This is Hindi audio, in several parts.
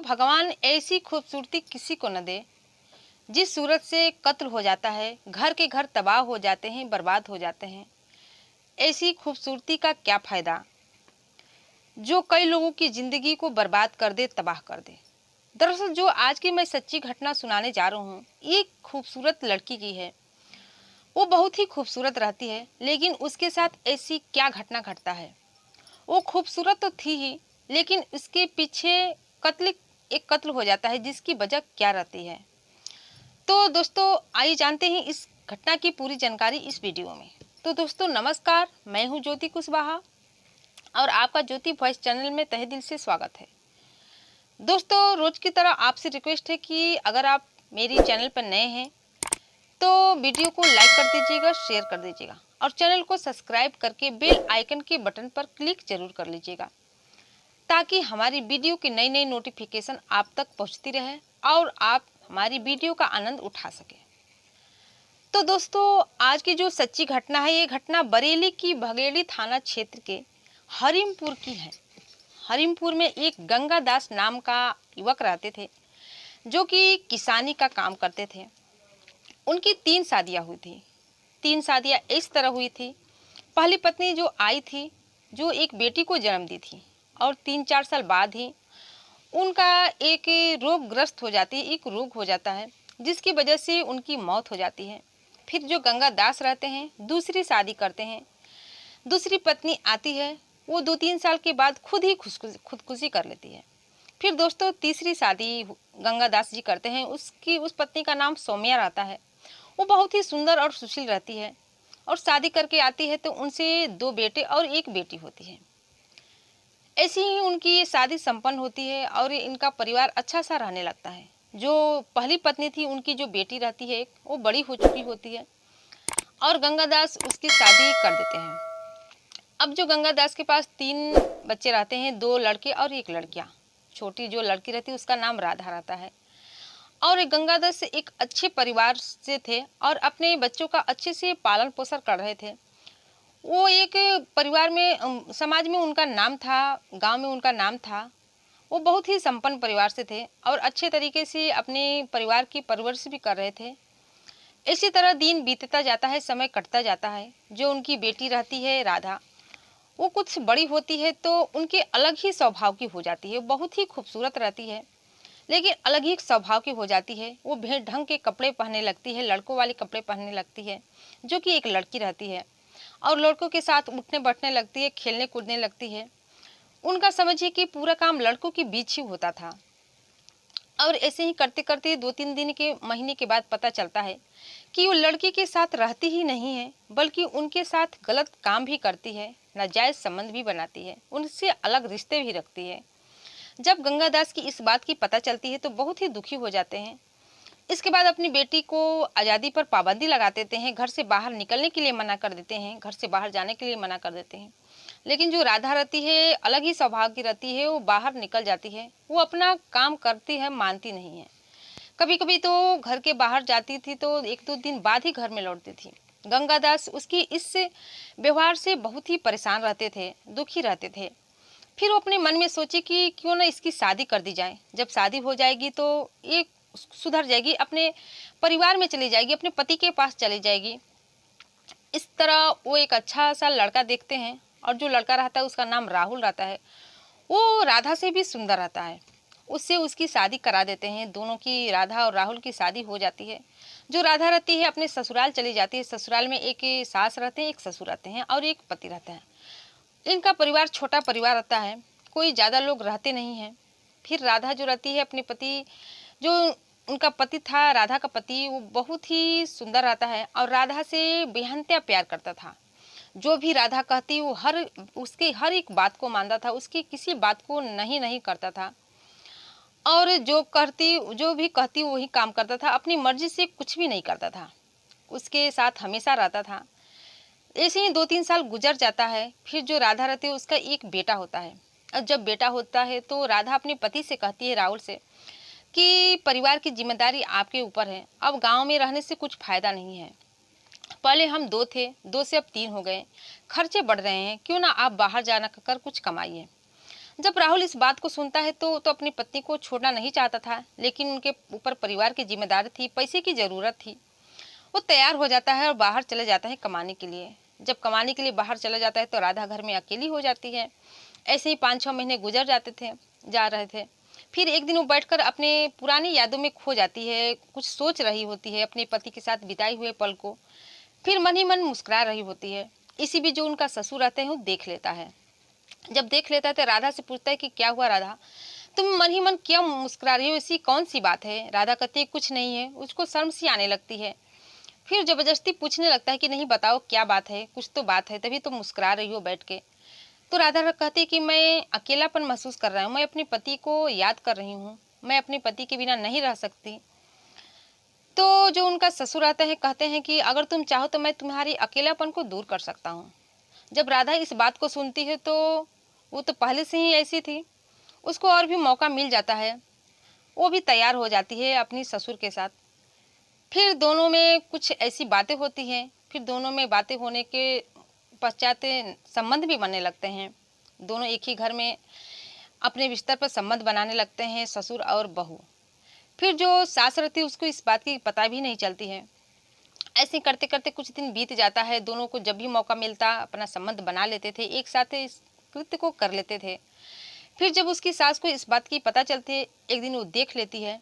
भगवान ऐसी खूबसूरती किसी को न दे जिस सूरत से कत्ल हो जाता है, घर के घर तबाह हो जाते हैं, बर्बाद हो जाते हैं। ऐसी खूबसूरती का क्या फ़ायदा जो कई लोगों की ज़िंदगी को बर्बाद कर दे, तबाह कर दे। दरअसल जो आज की मैं सच्ची घटना सुनाने जा रहा हूँ, एक खूबसूरत लड़की की है। वो बहुत ही खूबसूरत रहती है, लेकिन उसके साथ ऐसी क्या घटना घटता है। वो खूबसूरत तो थी ही, लेकिन उसके पीछे एक कत्ल हो जाता है, जिसकी वजह क्या रहती है। तो दोस्तों आइए जानते हैं इस घटना की पूरी जानकारी इस वीडियो में। तो दोस्तों नमस्कार, मैं हूँ ज्योति कुशवाहा और आपका ज्योति वॉइस चैनल में तहे दिल से स्वागत है। दोस्तों रोज की तरह आपसे रिक्वेस्ट है कि अगर आप मेरी चैनल पर नए हैं तो वीडियो को लाइक कर दीजिएगा, शेयर कर दीजिएगा और चैनल को सब्सक्राइब करके बेल आइकन के बटन पर क्लिक जरूर कर लीजिएगा, ताकि हमारी वीडियो की नई नई नोटिफिकेशन आप तक पहुंचती रहे और आप हमारी वीडियो का आनंद उठा सके। तो दोस्तों आज की जो सच्ची घटना है, ये घटना बरेली की भगेड़ी थाना क्षेत्र के हरिमपुर की है। हरिमपुर में एक गंगा दास नाम का युवक रहते थे, जो कि किसानी का काम करते थे। उनकी 3 शादियां हुई थी। 3 शादियां इस तरह हुई थी। पहली पत्नी जो आई थी, जो एक बेटी को जन्म दी थी और 3-4 साल बाद ही उनका एक रोगग्रस्त हो जाती है, एक रोग हो जाता है, जिसकी वजह से उनकी मौत हो जाती है। फिर जो गंगा दास रहते हैं, दूसरी शादी करते हैं। दूसरी पत्नी आती है, वो 2-3 साल के बाद खुद ही खुदकुशी कर लेती है। फिर दोस्तों तीसरी शादी गंगा दास जी करते हैं। उस पत्नी का नाम सौम्या रहता है। वो बहुत ही सुंदर और सुशील रहती है और शादी करके आती है तो उनसे 2 बेटे और 1 बेटी होती है। ऐसी ही उनकी शादी संपन्न होती है और इनका परिवार अच्छा सा रहने लगता है। जो पहली पत्नी थी, उनकी जो बेटी रहती है वो बड़ी हो चुकी होती है और गंगादास उसकी शादी कर देते हैं। अब जो गंगादास के पास 3 बच्चे रहते हैं, 2 लड़के और 1 लड़कियां। छोटी जो लड़की रहती है उसका नाम राधा रहता है। और एक गंगादास एक अच्छे परिवार से थे और अपने बच्चों का अच्छे से पालन पोषण कर रहे थे। वो एक परिवार में समाज में उनका नाम था, गांव में उनका नाम था। वो बहुत ही संपन्न परिवार से थे और अच्छे तरीके से अपने परिवार की परवरिश भी कर रहे थे। इसी तरह दिन बीतता जाता है, समय कटता जाता है। जो उनकी बेटी रहती है राधा, वो कुछ बड़ी होती है तो उनके अलग ही स्वभाव की हो जाती है। बहुत ही खूबसूरत रहती है, लेकिन अलग ही स्वभाव की हो जाती है। वो भेड़ ढंग के कपड़े पहनने लगती है, लड़कों वाले कपड़े पहनने लगती है, जो कि एक लड़की रहती है, और लड़कों के साथ उठने बैठने लगती है, खेलने कूदने लगती है। उनका समझिए कि पूरा काम लड़कों के बीच ही होता था। और ऐसे ही करते करते 2-3 दिन के महीने के बाद पता चलता है कि वो लड़की के साथ रहती ही नहीं है, बल्कि उनके साथ गलत काम भी करती है, नाजायज संबंध भी बनाती है, उनसे अलग रिश्ते भी रखती है। जब गंगादास की इस बात की पता चलती है तो बहुत ही दुखी हो जाते हैं। इसके बाद अपनी बेटी को आज़ादी पर पाबंदी लगा देते हैं, घर से बाहर निकलने के लिए मना कर देते हैं, घर से बाहर जाने के लिए मना कर देते हैं। लेकिन जो राधा रहती है, अलग ही स्वभाव की रहती है, वो बाहर निकल जाती है। वो अपना काम करती है, मानती नहीं है। कभी कभी तो घर के बाहर जाती थी तो 1-2 दिन बाद ही घर में लौटती थी। गंगादास उसकी इस व्यवहार से बहुत ही परेशान रहते थे, दुखी रहते थे। फिर वो अपने मन में सोचे कि क्यों ना इसकी शादी कर दी जाए। जब शादी हो जाएगी तो ये सुधर जाएगी, अपने परिवार में चली जाएगी, अपने पति के पास चली जाएगी। इस तरह वो एक अच्छा सा लड़का देखते हैं और जो लड़का रहता है उसका नाम राहुल रहता है। वो राधा से भी सुंदर रहता है। उससे उसकी शादी करा देते हैं। दोनों की, राधा और राहुल की शादी हो जाती है। जो राधा रहती है अपने ससुराल चली जाती है। ससुराल में एक सास रहते हैं, एक ससुर रहते हैं और एक पति रहता है। इनका परिवार छोटा परिवार रहता है, कोई ज़्यादा लोग रहते नहीं हैं। फिर राधा जो रहती है अपने पति, जो उनका पति था, राधा का पति, वो बहुत ही सुंदर रहता है और राधा से बेहनता प्यार करता था। जो भी राधा कहती वो उसकी हर एक बात को मानता था, उसकी किसी बात को नहीं नहीं करता था और जो भी कहती वही काम करता था, अपनी मर्जी से कुछ भी नहीं करता था, उसके साथ हमेशा रहता था। ऐसे ही 2-3 साल गुजर जाता है। फिर जो राधा रहती है उसका एक बेटा होता है और जब बेटा होता है तो राधा अपने पति से कहती है, राहुल से, कि परिवार की जिम्मेदारी आपके ऊपर है। अब गांव में रहने से कुछ फायदा नहीं है। पहले हम 2 थे, 2 से अब 3 हो गए। खर्चे बढ़ रहे हैं, क्यों ना आप बाहर जाना कर कुछ कमाइए। जब राहुल इस बात को सुनता है तो अपनी पत्नी को छोड़ना नहीं चाहता था, लेकिन उनके ऊपर परिवार की जिम्मेदारी थी, पैसे की ज़रूरत थी। वो तैयार हो जाता है और बाहर चले जाता है कमाने के लिए। जब कमाने के लिए बाहर चला जाता है तो राधा घर में अकेली हो जाती है। ऐसे ही 5-6 महीने गुजर जा रहे थे। फिर एक दिन वो बैठकर अपने पुरानी यादों में खो जाती है, कुछ सोच रही होती है अपने पति के साथ बिताए हुए पल को। फिर मन ही मन मुस्कुरा रही होती है। इसी बीच जो उनका ससुर आता है वो देख लेता है। जब देख लेता है तो राधा से पूछता है कि क्या हुआ राधा, तुम मन ही मन क्यों मुस्कुरा रही हो, ऐसी कौन सी बात है। राधा कहती है कुछ नहीं है। उसको शर्म सी आने लगती है। फिर जबरदस्ती पूछने लगता है कि नहीं बताओ क्या बात है, कुछ तो बात है, तभी तो मुस्कुरा रही हो बैठ के। तो राधा कहती है कि मैं अकेलापन महसूस कर रहा हूँ, मैं अपने पति को याद कर रही हूँ, मैं अपने पति के बिना नहीं रह सकती। तो जो उनका ससुर आता है कहते हैं कि अगर तुम चाहो तो मैं तुम्हारी अकेलापन को दूर कर सकता हूँ। जब राधा इस बात को सुनती है तो वो तो पहले से ही ऐसी थी, उसको और भी मौका मिल जाता है। वो भी तैयार हो जाती है अपनी ससुर के साथ। फिर दोनों में कुछ ऐसी बातें होती हैं। फिर दोनों में बातें होने के पश्चात संबंध भी बनने लगते हैं। दोनों एक ही घर में अपने बिस्तर पर संबंध बनाने लगते हैं, ससुर और बहू। फिर जो सास रहती है उसको इस बात की पता भी नहीं चलती है। ऐसे करते करते कुछ दिन बीत जाता है। दोनों को जब भी मौका मिलता अपना संबंध बना लेते थे, एक साथ इस कृत्य को कर लेते थे। फिर जब उसकी सास को इस बात की पता चलती है, एक दिन वो देख लेती है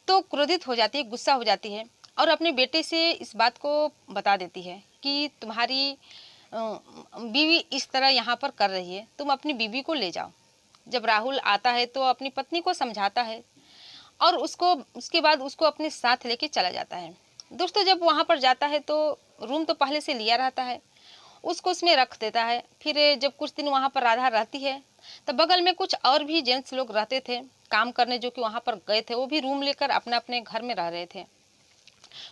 तो क्रोधित हो जाती है, गुस्सा हो जाती है और अपने बेटे से इस बात को बता देती है कि तुम्हारी बीवी इस तरह यहाँ पर कर रही है, तुम अपनी बीवी को ले जाओ। जब राहुल आता है तो अपनी पत्नी को समझाता है और उसके बाद उसको अपने साथ लेके चला जाता है। दोस्तों जब वहाँ पर जाता है तो रूम तो पहले से लिया रहता है, उसको उसमें रख देता है। फिर जब कुछ दिन वहाँ पर राधा रहती है तो बगल में कुछ और भी जेंट्स लोग रहते थे काम करने, जो कि वहाँ पर गए थे, वो भी रूम लेकर अपने अपने घर में रह रहे थे।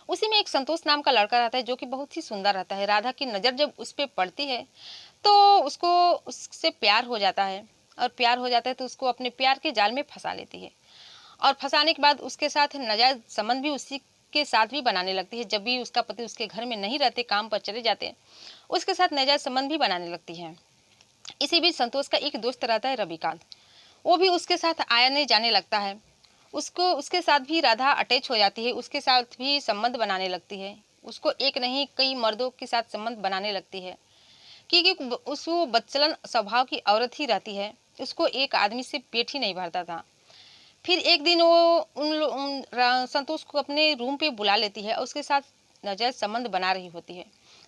उसी में एक संतोष नाम का लड़का रहता है जो कि बहुत ही सुंदर रहता है। राधा की नज़र जब उस पर पड़ती है तो उसको उससे प्यार हो जाता है और प्यार हो जाता है तो उसको अपने प्यार के जाल में फंसा लेती है और फंसाने के बाद उसके साथ नाजायज संबंध भी उसी के साथ भी बनाने लगती है। जब भी उसका पति उसके घर में नहीं रहते, काम पर चले जाते, उसके साथ नाजायज संबंध भी बनाने लगती है। इसी बीच संतोष का एक दोस्त रहता है रविकांत, वो भी उसके साथ आने जाने लगता है। उसको उसके साथ भी राधा अटैच हो जाती है, उसके साथ भी संबंध बनाने लगती है। उसको एक नहीं कई मर्दों के साथ संबंध बनाने लगती है क्योंकि उसको बदचलन स्वभाव की औरत ही रहती है। उसको एक आदमी से पेट ही नहीं भरता था। फिर एक दिन वो संतोष को अपने रूम पे बुला लेती है और उसके साथ नाजायज संबंध बना रही होती है।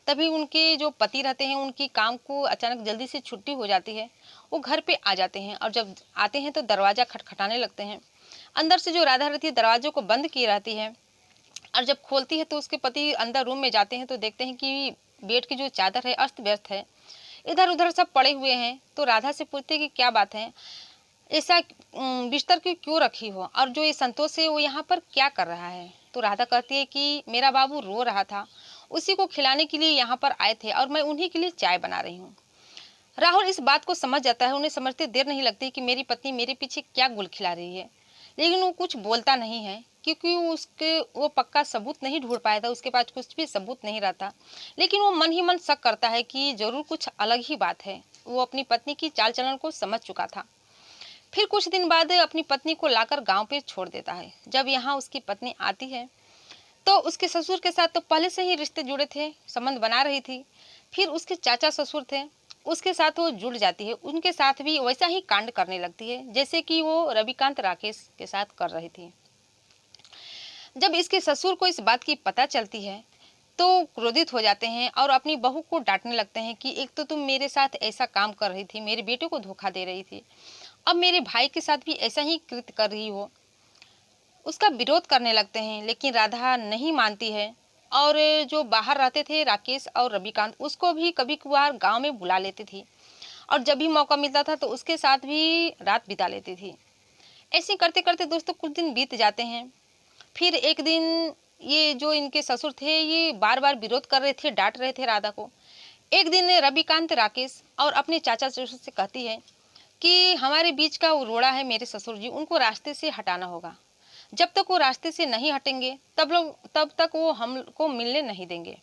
तभी उनके जो पति रहते हैं उनकी काम को अचानक जल्दी से छुट्टी हो जाती है। वो घर पे आ जाते हैं और जब आते हैं तो दरवाज़ा खटखटाने लगते हैं। अंदर से जो राधा रहती है दरवाजे को बंद की रहती है और जब खोलती है तो उसके पति अंदर रूम में जाते हैं तो देखते हैं कि बेड की जो चादर है अस्त व्यस्त है, इधर उधर सब पड़े हुए हैं। तो राधा से पूछते हैं कि क्या बात है, ऐसा बिस्तर क्यों रखी हो, और जो ये संतोष है वो यहाँ पर क्या कर रहा है। तो राधा कहती है कि मेरा बाबू रो रहा था, उसी को खिलाने के लिए यहाँ पर आए थे और मैं उन्हीं के लिए चाय बना रही हूँ। राहुल इस बात को समझ जाता है। उन्हें समझते देर नहीं लगती कि मेरी पत्नी मेरे पीछे क्या गुल खिला रही है, लेकिन वो कुछ बोलता नहीं है क्योंकि वो पक्का सबूत नहीं ढूंढ पाया था, उसके पास कुछ भी सबूत नहीं रहता। लेकिन वो मन ही मन शक करता है कि जरूर कुछ अलग ही बात है। वो अपनी पत्नी की चाल चलन को समझ चुका था। फिर कुछ दिन बाद अपनी पत्नी को लाकर गांव पे छोड़ देता है। जब यहाँ उसकी पत्नी आती है तो उसके ससुर के साथ तो पहले से ही रिश्ते जुड़े थे, संबंध बना रही थी। फिर उसके चाचा ससुर थे, उसके साथ वो जुड़ जाती है, उनके साथ भी वैसा ही कांड करने लगती है जैसे कि वो रविकांत राकेश के साथ कर रही थी। जब इसके ससुर को इस बात की पता चलती है तो क्रोधित हो जाते हैं और अपनी बहू को डांटने लगते हैं कि एक तो तुम मेरे साथ ऐसा काम कर रही थी, मेरे बेटे को धोखा दे रही थी, अब मेरे भाई के साथ भी ऐसा ही कृत्य कर रही हो। उसका विरोध करने लगते हैं लेकिन राधा नहीं मानती है और जो बाहर रहते थे राकेश और रविकांत, उसको भी कभी कभार गांव में बुला लेती थी और जब भी मौका मिलता था तो उसके साथ भी रात बिता लेती थी। ऐसे करते करते दोस्तों कुछ दिन बीत जाते हैं। फिर एक दिन ये जो इनके ससुर थे ये बार बार विरोध कर रहे थे, डांट रहे थे राधा को। एक दिन रविकांत राकेश और अपने चाचा ससुर से कहती है कि हमारे बीच का वो रोड़ा है मेरे ससुर जी, उनको रास्ते से हटाना होगा। जब तक वो रास्ते से नहीं हटेंगे तब तक वो हमको मिलने नहीं देंगे।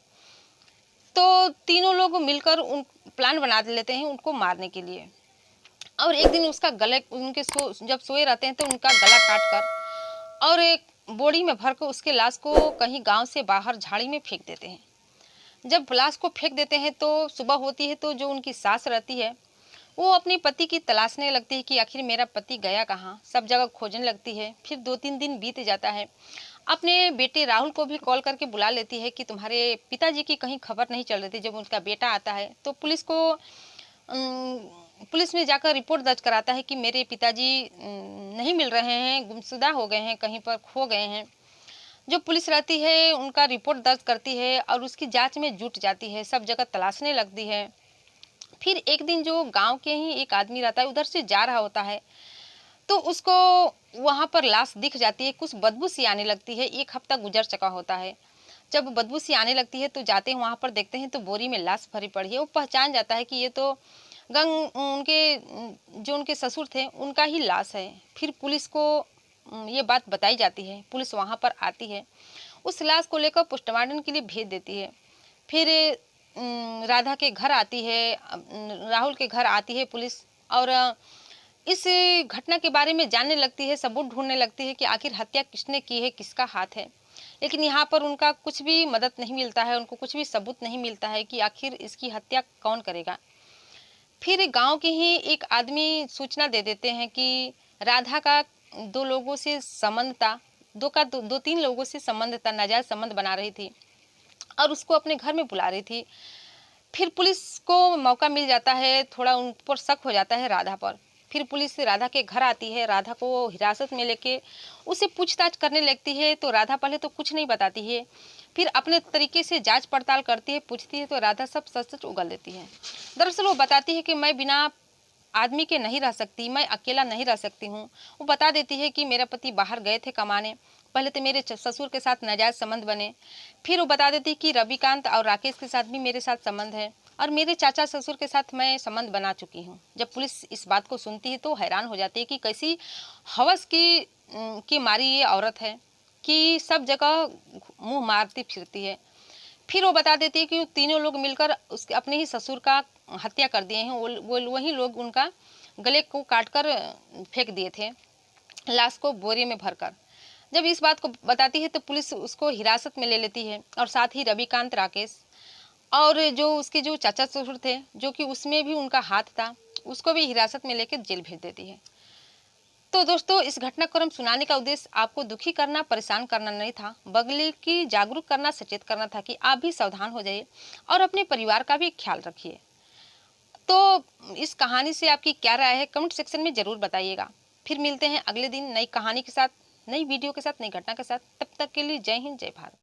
तो तीनों लोग मिलकर उन प्लान बना लेते हैं उनको मारने के लिए। और एक दिन उसका गले उनके जब सोए रहते हैं तो उनका गला काट कर और एक बोरी में भर कर उसके लाश को कहीं गांव से बाहर झाड़ी में फेंक देते हैं। जब लाश को फेंक देते हैं तो सुबह होती है तो जो उनकी सास रहती है वो अपने पति की तलाशने लगती है कि आखिर मेरा पति गया कहाँ। सब जगह खोजने लगती है। फिर 2-3 दिन बीत जाता है। अपने बेटे राहुल को भी कॉल करके बुला लेती है कि तुम्हारे पिताजी की कहीं खबर नहीं चल रही थी। जब उनका बेटा आता है तो पुलिस में जाकर रिपोर्ट दर्ज कराता है कि मेरे पिताजी नहीं मिल रहे हैं, गुमशुदा हो गए हैं, कहीं पर खो गए हैं। जो पुलिस रहती है उनका रिपोर्ट दर्ज करती है और उसकी जांच में जुट जाती है, सब जगह तलाशने लगती है। फिर एक दिन जो गांव के ही एक आदमी रहता है उधर से जा रहा होता है तो उसको वहां पर लाश दिख जाती है। कुछ बदबू सी आने लगती है। 1 हफ्ता गुजर चुका होता है। जब बदबू सी आने लगती है तो जाते हैं वहां पर, देखते हैं तो बोरी में लाश भरी पड़ी है। वो पहचान जाता है कि ये तो जो उनके ससुर थे उनका ही लाश है। फिर पुलिस को ये बात बताई जाती है। पुलिस वहां पर आती है, उस लाश को लेकर पोस्टमार्टम के लिए भेज देती है। फिर राधा के घर आती है, राहुल के घर आती है पुलिस और इस घटना के बारे में जानने लगती है, सबूत ढूंढने लगती है कि आखिर हत्या किसने की है, किसका हाथ है। लेकिन यहाँ पर उनका कुछ भी मदद नहीं मिलता है, उनको कुछ भी सबूत नहीं मिलता है कि आखिर इसकी हत्या कौन करेगा। फिर गांव के ही एक आदमी सूचना दे देते हैं कि राधा का 2 लोगों से संबंध था, 2-3 लोगों से संबंध था, नाजायज संबंध बना रही थी और उसको अपने घर में बुला रही थी। फिर पुलिस को मौका मिल जाता है, थोड़ा उन पर शक हो जाता है राधा पर। फिर पुलिस राधा के घर आती है, राधा को हिरासत में लेके उसे पूछताछ करने लगती है। तो राधा पहले तो कुछ नहीं बताती है, फिर अपने तरीके से जांच पड़ताल करती है, पूछती है तो राधा सब सच-सच उगल देती है। दरअसल वो बताती है कि मैं बिना आदमी के नहीं रह सकती, मैं अकेला नहीं रह सकती हूँ। वो बता देती है कि मेरा पति बाहर गए थे कमाने, पहले तो मेरे ससुर के साथ नाजायज संबंध बने। फिर वो बता देती है कि रविकांत और राकेश के साथ भी मेरे साथ संबंध है और मेरे चाचा ससुर के साथ मैं संबंध बना चुकी हूँ। जब पुलिस इस बात को सुनती है तो हैरान हो जाती है कि कैसी हवस की मारी ये औरत है कि सब जगह मुंह मारती फिरती है। फिर वो बता देती है कि वो तीनों लोग मिलकर उसके अपने ही ससुर का हत्या कर दिए हैं। वो वही लोग उनका गले को काटकर फेंक दिए थे, लाश को बोरे में भरकर। जब इस बात को बताती है तो पुलिस उसको हिरासत में ले लेती है और साथ ही रविकांत, राकेश और जो उसके जो चाचा ससुर थे जो कि उसमें भी उनका हाथ था, उसको भी हिरासत में लेकर जेल भेज देती है। तो दोस्तों, इस घटनाक्रम सुनाने का उद्देश्य आपको दुखी करना, परेशान करना नहीं था, बल्कि जागरूक करना, सचेत करना था कि आप भी सावधान हो जाइए और अपने परिवार का भी ख्याल रखिए। तो इस कहानी से आपकी क्या राय है, कमेंट सेक्शन में जरूर बताइएगा। फिर मिलते हैं अगले दिन नई कहानी के साथ, नई वीडियो के साथ, नई घटना के साथ। तब तक के लिए जय हिंद, जय भारत।